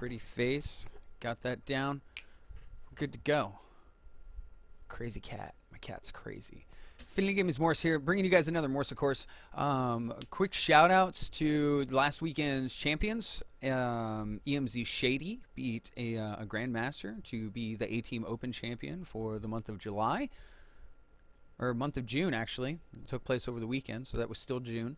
Pretty face. Got that down. Good to go. Crazy cat. My cat's crazy. Finley Game is Morse here, bringing you guys another Morse of Course. Quick shout outs to last weekend's champions. EMZ Shady beat a Grandmaster to be the A-Team Open champion for the month of July. Or month of June, actually. It took place over the weekend, so that was still June.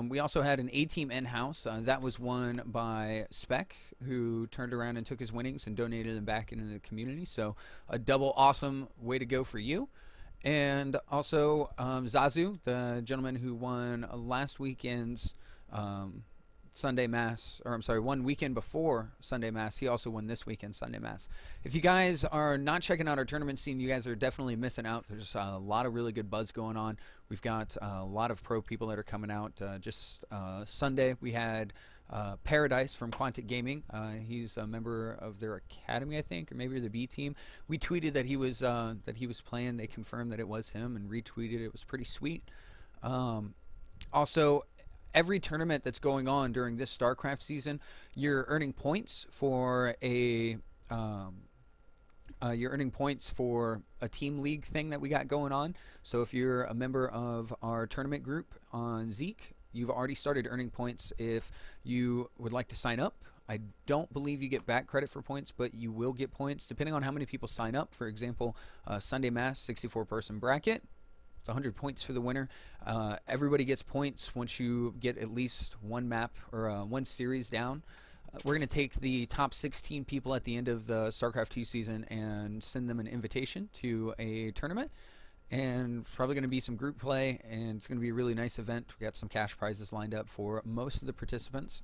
We also had an A-Team in-house. That was won by Spec, who turned around and took his winnings and donated them back into the community. So a double awesome way to go for you. And also Zazu, the gentleman who won last weekend's Sunday Mass, or I'm sorry, one weekend before Sunday Mass. He also won this weekend Sunday Mass. If you guys are not checking out our tournament scene, you guys are definitely missing out. There's a lot of really good buzz going on. We've got a lot of pro people that are coming out. Just Sunday, we had Paradise from Quantic Gaming. He's a member of their academy, I think, or maybe the B team. We tweeted that he was playing. They confirmed that it was him and retweeted it. It was pretty sweet. Also, every tournament that's going on during this StarCraft season, you're earning points for a team league thing that we got going on. So if you're a member of our tournament group on Zeek, you've already started earning points. If you would like to sign up, I don't believe you get back credit for points, but you will get points depending on how many people sign up. For example, Sunday Mass 64-person bracket. It's 100 points for the winner. Everybody gets points once you get at least one map or one series down. We're going to take the top 16 people at the end of the StarCraft 2 season and send them an invitation to a tournament. And probably going to be some group play, and it's going to be a really nice event. We got some cash prizes lined up for most of the participants.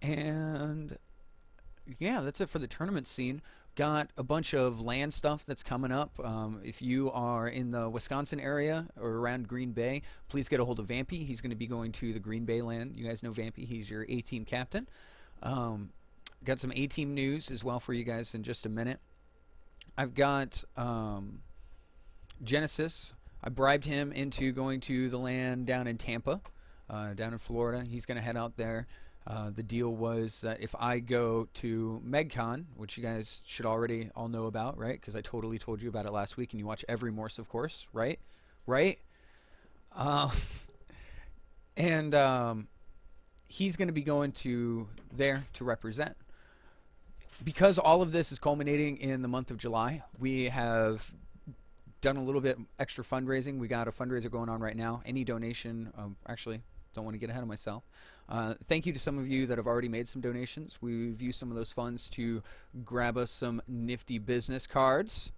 And yeah, that's it for the tournament scene. Got a bunch of land stuff that's coming up. If you are in the Wisconsin area or around Green Bay, please get a hold of Vampy. He's going to be going to the Green Bay land. You guys know Vampy. He's your A-Team captain. Got some A-Team news as well for you guys in just a minute. I've got Genesis. I bribed him into going to the land down in Tampa, down in Florida. He's going to head out there. The deal was that if I go to MegCon, which you guys should already all know about, right? Because I totally told you about it last week, and you watch every Morse, of course, right? Right? He's going to be going to there to represent. Because all of this is culminating in the month of July, we have done a little bit extra fundraising. We got a fundraiser going on right now. Any donation, actually, don't want to get ahead of myself. Thank you to some of you that have already made some donations. We've used some of those funds to grab us some nifty business cards.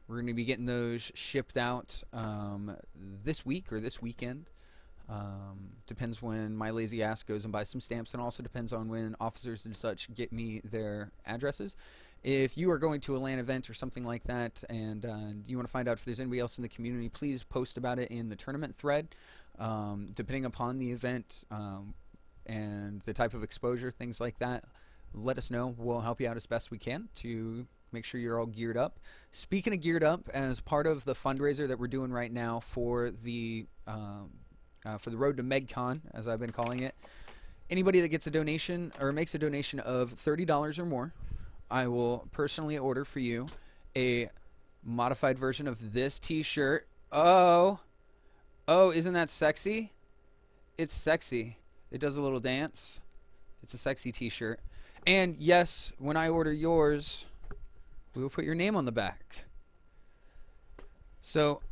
We're going to be getting those shipped out this week or this weekend. Depends when my lazy ass goes and buys some stamps, and also depends on when officers and such get me their addresses. If you are going to a LAN event or something like that, and you want to find out if there's anybody else in the community, please post about it in the tournament thread. Depending upon the event and the type of exposure, things like that, let us know. We'll help you out as best we can to make sure you're all geared up. Speaking of geared up, as part of the fundraiser that we're doing right now for the road to MegCon, as I've been calling it, anybody that gets a donation or makes a donation of $30 or more, I will personally order for you a modified version of this t-shirt. Oh, isn't that sexy? It's sexy. It does a little dance. It's a sexy t-shirt. And yes, when I order yours, we will put your name on the back. So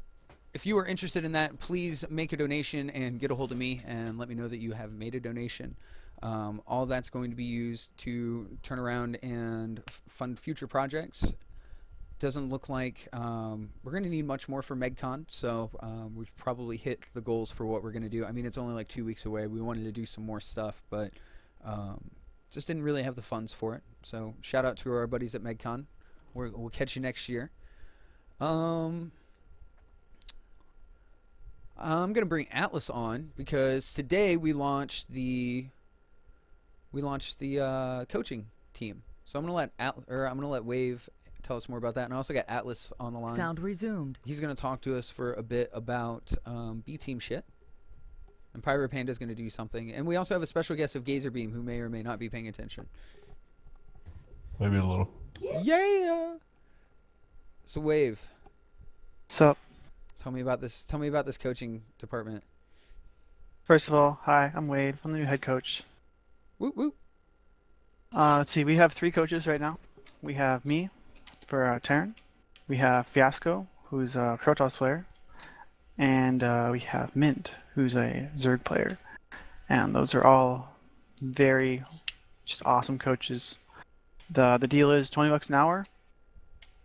if you are interested in that, please make a donation and get a hold of me and let me know that you have made a donation. All that's going to be used to turn around and fund future projects. Doesn't look like we're going to need much more for MegCon, so we've probably hit the goals for what we're going to do. I mean, it's only like 2 weeks away. We wanted to do some more stuff, but just didn't really have the funds for it. So shout out to our buddies at MegCon. We'll catch you next year. I'm going to bring Atlas on because today we launched the coaching team. So I'm going to let Wave tell us more about that. And I also got Atlas on the line. Sound resumed. He's going to talk to us for a bit about B-Team shit. And Pyro Panda's going to do something. And we also have a special guest of Gazerbeam who may or may not be paying attention. Maybe a little. Yeah. So Wave, So, tell me about this. Tell me about this coaching department. first of all, hi, I'm Wade. I'm the new head coach. Whoop whoop. Let's see, we have three coaches right now. We have me for Terran. We have Fiasco, who's a Protoss player. And we have Mint, who's a Zerg player. And those are all very just awesome coaches. The deal is 20 bucks an hour,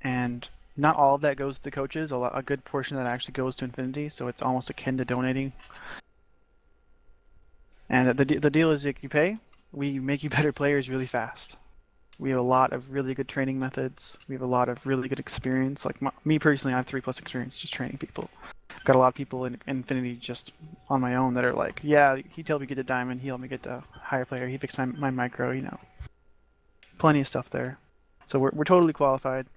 and not all of that goes to the coaches. A good portion of that actually goes to Infinity, so it's almost akin to donating. And the deal is you pay, we make you better players really fast. We have a lot of really good training methods. We have a lot of really good experience. Like me personally, I have 3+ experience just training people. I've got a lot of people in Infinity just on my own that are like, yeah, he told me to get to Diamond, he helped me get to higher player, he fixed my micro, Plenty of stuff there. So we're totally qualified,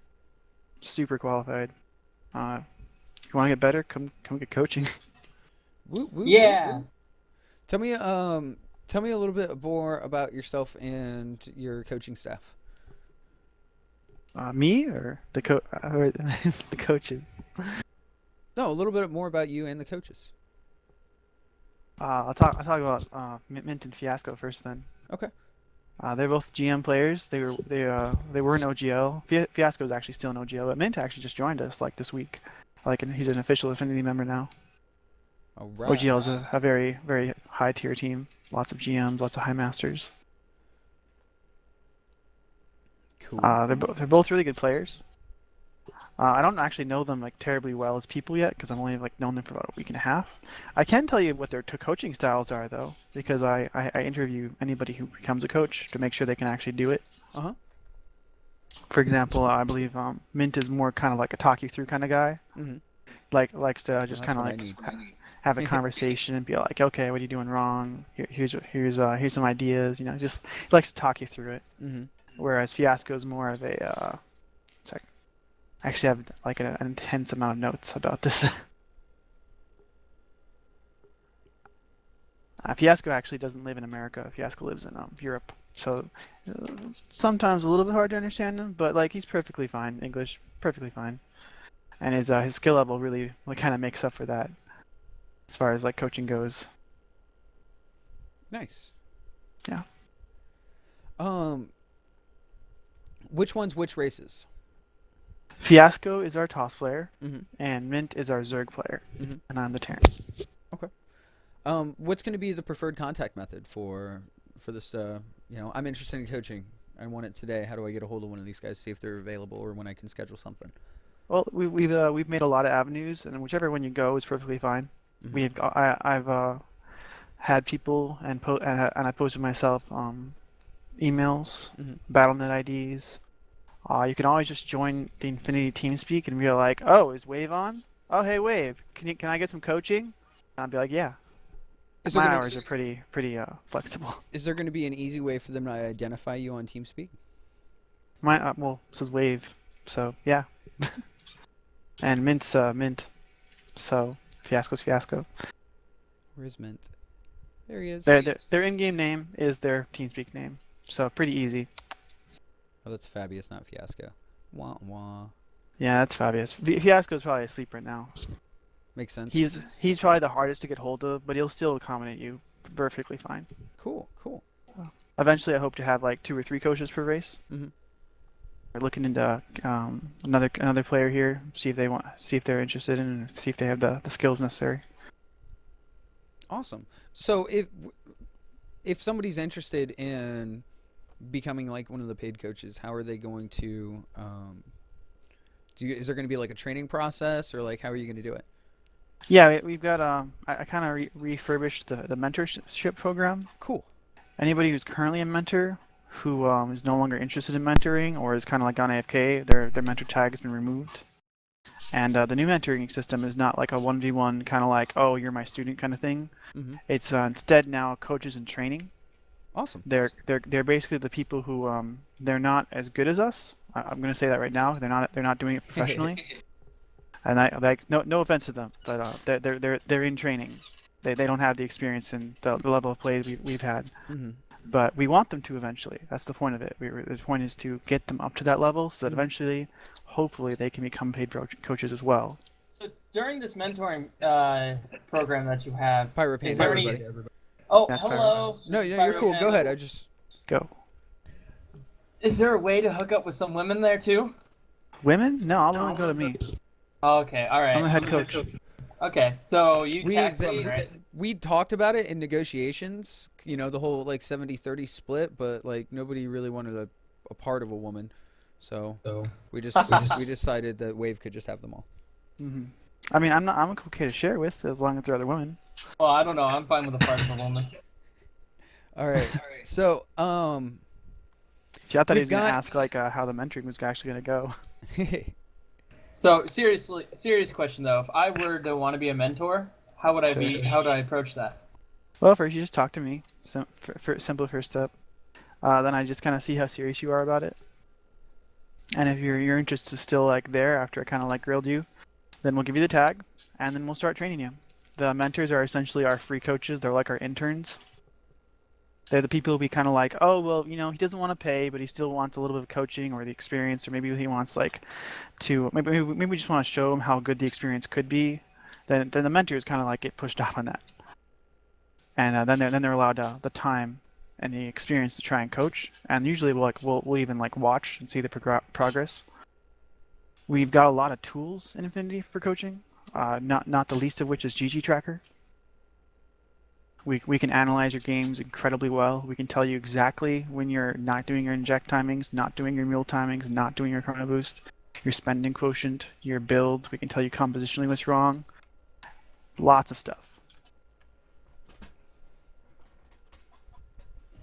super qualified. If you want to get better, come get coaching. Whoop whoop whoop Yeah. whoop. Tell me tell me a little bit more about yourself and your coaching staff. Me or or the coaches? No, a little bit more about you and the coaches. I'll talk about Mint and Fiasco first then. Okay. They're both GM players. They were in OGL. Fiasco is actually still in OGL, but Mint actually just joined us like this week. Like, and he's an official Affinity member now. All right. OGL is a very very high tier team. Lots of GMs, lots of high masters. Cool. They're both really good players. I don't actually know them like terribly well as people yet because I've only like known them for about a week and a half. I can tell you what their coaching styles are though, because I interview anybody who becomes a coach to make sure they can actually do it. Uh-huh. For example, I believe Mint is more kind of like a talk you through kind of guy. Mm-hmm. Likes to Well, just that's kind of what I like need. have a conversation and be like, okay, what are you doing wrong? Here's some ideas. Just he likes to talk you through it. Mm-hmm. Whereas Fiasco is more of a it's I actually have like an intense amount of notes about this. Fiasco actually doesn't live in America. Fiasco lives in Europe, so it's sometimes a little bit hard to understand him. But like he's perfectly fine English, perfectly fine, and his skill level really like kind of makes up for that as far as like coaching goes. Nice. Yeah. Um, which one's which races? Fiasco is our Toss player, Mm-hmm. and Mint is our Zerg player, Mm-hmm. and I'm the Terran. Okay. What's going to be the preferred contact method for this? I'm interested in coaching. I want it today. How do I get a hold of one of these guys? See if they're available or when I can schedule something. Well, we've made a lot of avenues, and whichever one you go is perfectly fine. Mm-hmm. I've had people and I posted myself emails, Mm-hmm. BattleNet IDs. You can always just join the Infinity TeamSpeak and be like, "Oh, is Wave on? Oh, hey Wave, can I get some coaching?" And I'll be like, "Yeah." Is there My gonna hours are pretty flexible. is there going to be an easy way for them to identify you on TeamSpeak? Well, it says Wave, so yeah. And Mint's Mint, so Fiasco's Fiasco. Where's Mint? There he is. Their in-game name is their TeamSpeak name, so pretty easy. Oh, that's Fabius, not Fiasco. Wah wah. Yeah, that's Fabius. Fiasco's probably asleep right now. Makes sense. He's probably the hardest to get hold of, but he'll still accommodate you perfectly fine. Cool. Cool. Eventually, I hope to have like 2 or 3 coaches per race. Mm-hmm. We're looking into another player here, see if they're interested in, and see if they have the skills necessary. Awesome. So if somebody's interested in becoming like one of the paid coaches, how are they going to is there going to be like a training process or like how are you going to do it? Yeah, we've got I kind of refurbished the mentorship program. Cool. Anybody who's currently a mentor who is no longer interested in mentoring or is kind of like on AFK, their mentor tag has been removed. And the new mentoring system is not like a 1v1 kind of like, oh, you're my student kind of thing. Mm-hmm. It's instead now coaches in training. Awesome. They're basically the people who they're not as good as us. I'm going to say that right now. They're not doing it professionally. And I like no offense to them, but they're in training. They don't have the experience and the level of play we've had. Mm-hmm. but we want them to eventually. That's the point of it. The point is to get them up to that level so that eventually, hopefully, they can become paid coaches as well. So during this mentoring program that you have, Pirate is Pain, there everybody. any? Oh, That's Pyro. hello. No, This is you're cool. Go Pyropan. ahead. I just Go. Is there a way to hook up with some women there too? Women? No, all women go to me. Okay, all I'm right. the head coach. Okay, so you we tax me, right? we talked about it in negotiations. You know, the whole like 70-30 split, but like nobody really wanted a part of a woman, so we decided that Wave could just have them all. Hmm. I mean, I'm okay to share with as long as they're other women. Well, I don't know. I'm fine with a part of a woman. All right. So See, I thought he we've was gonna got ask like how the mentoring was actually gonna go. So serious question though. If I were to want to be a mentor, how would I Sure. be? How would I approach that? Well, first you just talk to me. Simple first step. Then I just kind of see how serious you are about it. And if your interest is still like there after I kind of like grilled you, then we'll give you the tag, and then we'll start training you. The mentors are essentially our free coaches. They're like our interns. They're the people we kind of like. Oh well, he doesn't want to pay, but he still wants a little bit of coaching or the experience, or maybe he wants like to maybe we just want to show him how good the experience could be. Then the mentors kind of like get pushed off on that, and then they're allowed the time and the experience to try and coach. And usually we'll even like watch and see the progress. We've got a lot of tools in Infinity for coaching. Not the least of which is GG Tracker. We can analyze your games incredibly well. We can tell you exactly when you're not doing your inject timings, not doing your mule timings, not doing your chrono boost, your spending quotient, your builds. We can tell you compositionally what's wrong. Lots of stuff.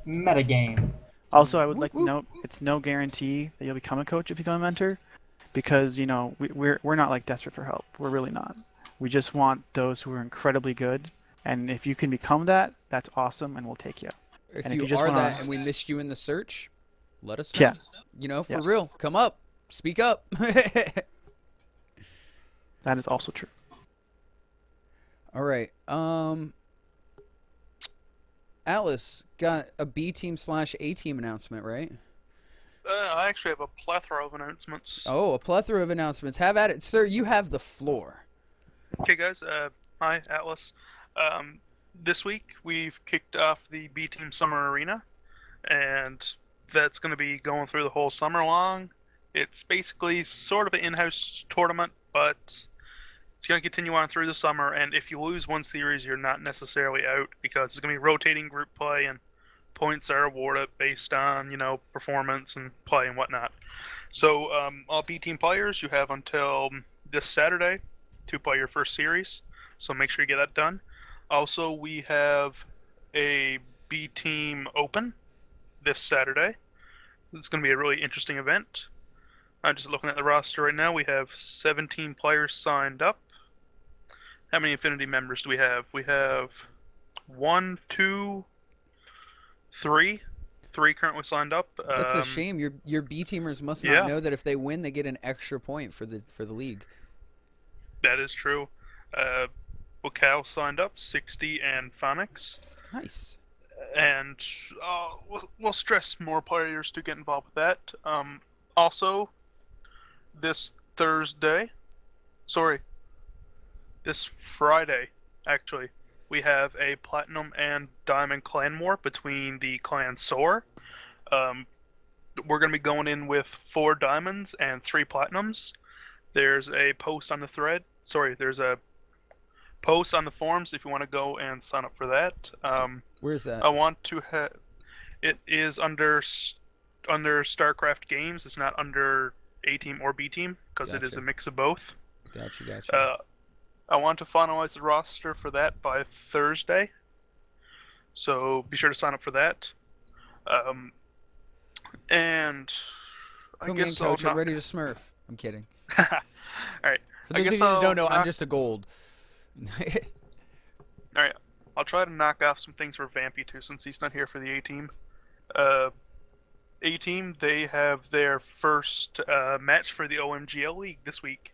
Metagame. Also, I would Whoop, like to whoop. note it's no guarantee that you'll become a coach if you become a mentor, because we're not like desperate for help. We're really not. We just want those who are incredibly good, and if you can become that, that's awesome, and we'll take you. If And if you you just are wanna, that and we missed you in the search, let us know. yeah, You know, for yeah, real, come up, speak up. that is also true. All right. Atlas got a B team / A team announcement, right? I actually have a plethora of announcements. Oh, a plethora of announcements. Have at it, sir. You have the floor. Okay, guys. Hi, Atlas. This week we've kicked off the B Team Summer Arena, and that's going to be going through the whole summer long. It's basically sort of an in-house tournament, but it's going to continue on through the summer. And if you lose one series, you're not necessarily out because it's going to be rotating group play, and points are awarded based on performance and play and whatnot. So all B Team players, you have until this Saturday to play your first series. So make sure you get that done. Also, we have a B Team Open this Saturday. It's going to be a really interesting event. I'm just looking at the roster right now. We have 17 players signed up. How many Infinity members do we have? We have one, two, three. Three currently signed up. That's a shame. Your B teamers must not Yeah, know that if they win, they get an extra point for the league. that is true. Wakao signed up, 60 and Phonics. Nice. And we'll stress more players to get involved with that. Also, this Thursday, sorry, this Friday, actually, we have a Platinum and Diamond clan war between the clan Soar. Um, we're going to be going in with 4 diamonds and 3 platinums. There's a post on the thread. Sorry, there's a post on the forums if you want to go and sign up for that. Where's that? I want to have. It is under StarCraft Games. It's not under A Team or B Team because it is Gotcha. a mix of both. Gotcha. I want to finalize the roster for that by Thursday, so be sure to sign up for that. Um, and I Put me in, guess I'll coach. I'm knock. ready to smurf. I'm kidding. All right. For I those of guess you that don't I'll know, I'm knock. just a gold. All right. I'll try to knock off some things for Vampy too, since he's not here for the A Team. Uh, A Team, they have their first match for the OMGL League this week.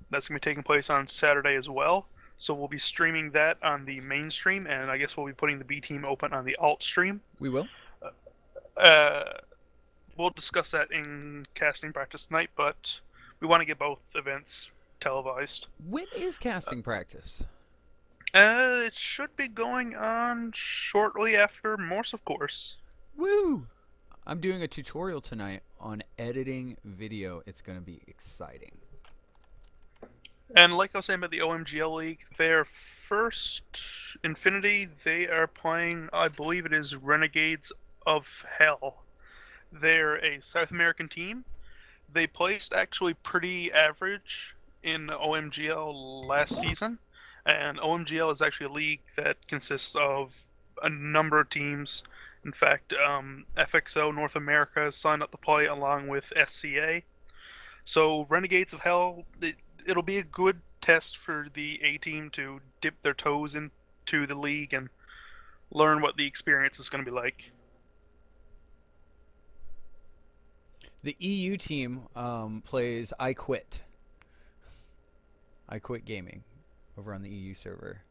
That's going to be taking place on Saturday as well. So we'll be streaming that on the main stream, and I guess we'll be putting the B Team Open on the alt stream. We will. Uh, we'll discuss that in casting practice tonight, but we want to get both events televised. When is casting practice? It should be going on shortly after Morse, of course. Woo! I'm doing a tutorial tonight on editing video. It's going to be exciting. And like I was saying about the OMGL League, their first Infinity, they are playing, I believe it is Renegades of Hell. They're a South American team. They placed actually pretty average in OMGL last season. And OMGL is actually a league that consists of a number of teams. In fact, FXO North America has signed up to play along with SCA. So Renegades of Hell, it'll be a good test for the A team to dip their toes into the league and learn what the experience is going to be like. The EU team plays I Quit. I Quit Gaming over on the EU server.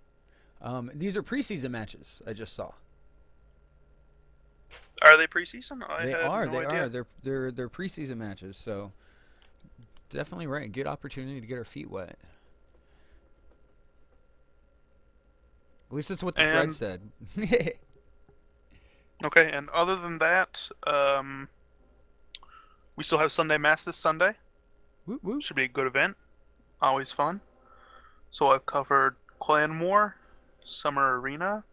These are preseason matches I just saw. Are they preseason? They had are. no They idea. are. They're preseason matches. So definitely right. Good opportunity to get our feet wet. At least that's what the thread And- said. Okay, and other than that, we still have Sunday Mass this Sunday. Woo woo. Should be a good event. Always fun. So I've covered Clan War, Summer Arena,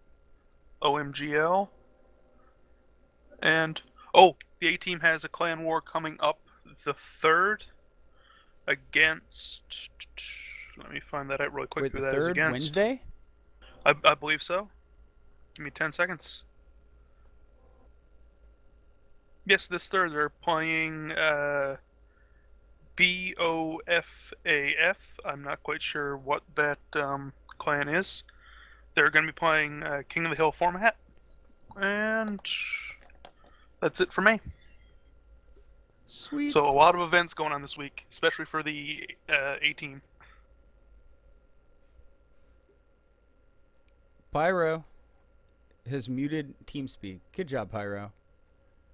OMGL, and the A team has a Clan War coming up the 3rd against. Let me find that out really quick. Wait, Who the that is third against. Wednesday? I believe so. Give me 10 seconds. Yes, this third they're playing BOFAF. I'm not quite sure what that clan is. They're going to be playing King of the Hill format. And that's it for me. Sweet. So a lot of events going on this week, especially for the A team. Pyro has muted TeamSpeak. Good job, Pyro.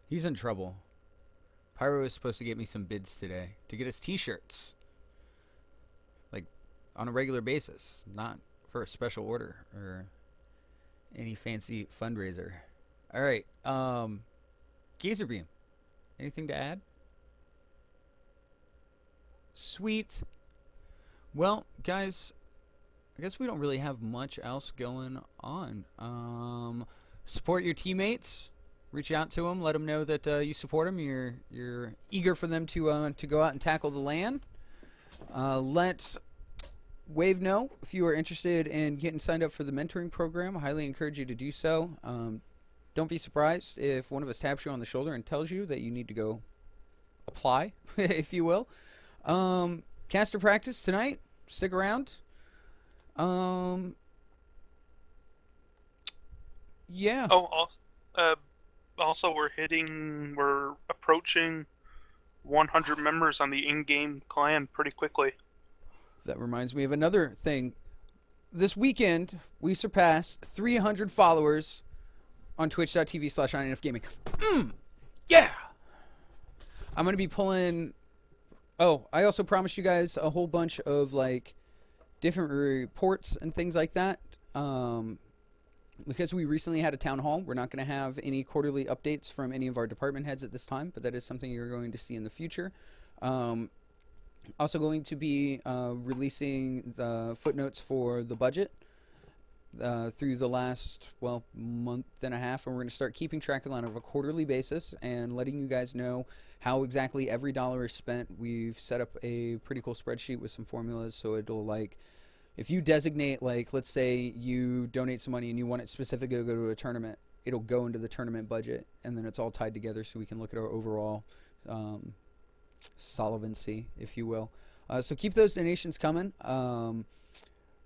He's in trouble. Pyro is supposed to get me some bids today to get us t-shirts. Like, on a regular basis. Not for a special order or any fancy fundraiser. Alright, Gazerbeam. Anything to add? Sweet. Well, guys, I guess we don't really have much else going on. Support your teammates. Reach out to them. Let them know that you support them. You're eager for them to go out and tackle the LAN. Let Wave know if you are interested in getting signed up for the mentoring program. I highly encourage you to do so. Don't be surprised if one of us taps you on the shoulder and tells you that you need to go apply, if you will. Caster practice tonight. Stick around. Yeah. Also, we're approaching 100 members on the in-game clan pretty quickly. That reminds me of another thing. This weekend, we surpassed 300 followers on twitch.tv/INFgaming. Yeah! I'm going to be pulling... Oh, I also promised you guys a whole bunch of, like, different reports and things like that. Because we recently had a town hall, we're not going to have any quarterly updates from any of our department heads at this time, but that is something you're going to see in the future. Also going to be releasing the footnotes for the budget through the last, month and a half, and we're going to start keeping track of that on a quarterly basis and letting you guys know how exactly every dollar is spent. We've set up a pretty cool spreadsheet with some formulas, so it'll, like, if you designate, like, let's say you donate some money and you want it specifically to go to a tournament, it'll go into the tournament budget, and then it's all tied together so we can look at our overall solvency, if you will. So keep those donations coming.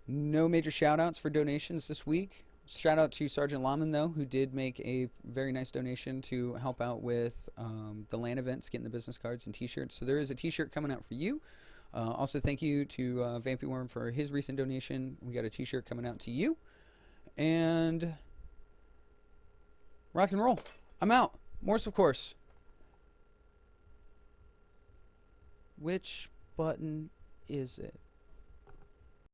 No major shout-outs for donations this week. Shout out to Sergeant Laman, though, who did make a very nice donation to help out with the LAN events, getting the business cards and t-shirts. So there is a t-shirt coming out for you. Also, thank you to Vampy Worm for his recent donation. We got a T-shirt coming out to you. And rock and roll. I'm out. Morse, of course. Which button is it?